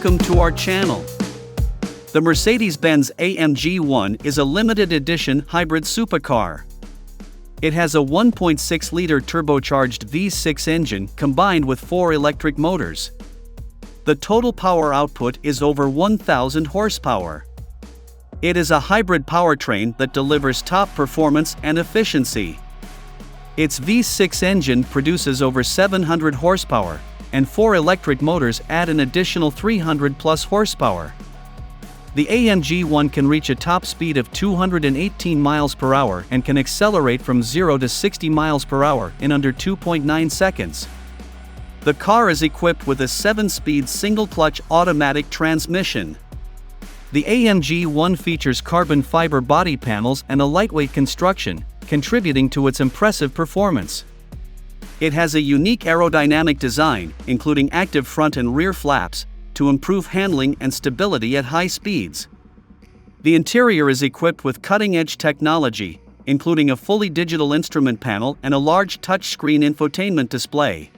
welcome to our channel. The Mercedes-Benz AMG ONE is a limited edition hybrid supercar. It has a 1.6-liter turbocharged V6 engine combined with 4 electric motors. The total power output is over 1,000 horsepower. It is a hybrid powertrain that delivers top performance and efficiency. Its V6 engine produces over 700 horsepower, and 4 electric motors add an additional 300+ horsepower. The AMG ONE can reach a top speed of 218 miles per hour and can accelerate from 0 to 60 miles per hour in under 2.9 seconds. The car is equipped with a 7-speed single-clutch automatic transmission. The AMG ONE features carbon fiber body panels and a lightweight construction, contributing to its impressive performance. It has a unique aerodynamic design, including active front and rear flaps, to improve handling and stability at high speeds. The interior is equipped with cutting-edge technology, including a fully digital instrument panel and a large touchscreen infotainment display.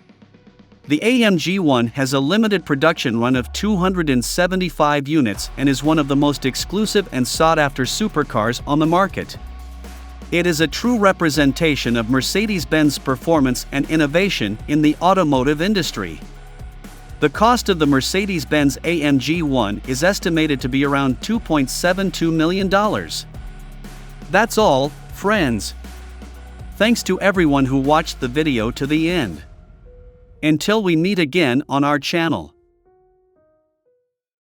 The AMG ONE has a limited production run of 275 units and is one of the most exclusive and sought-after supercars on the market. It is a true representation of Mercedes-Benz performance and innovation in the automotive industry. The cost of the Mercedes-Benz AMG ONE is estimated to be around $2.72 million. That's all, friends. Thanks to everyone who watched the video to the end. Until we meet again on our channel.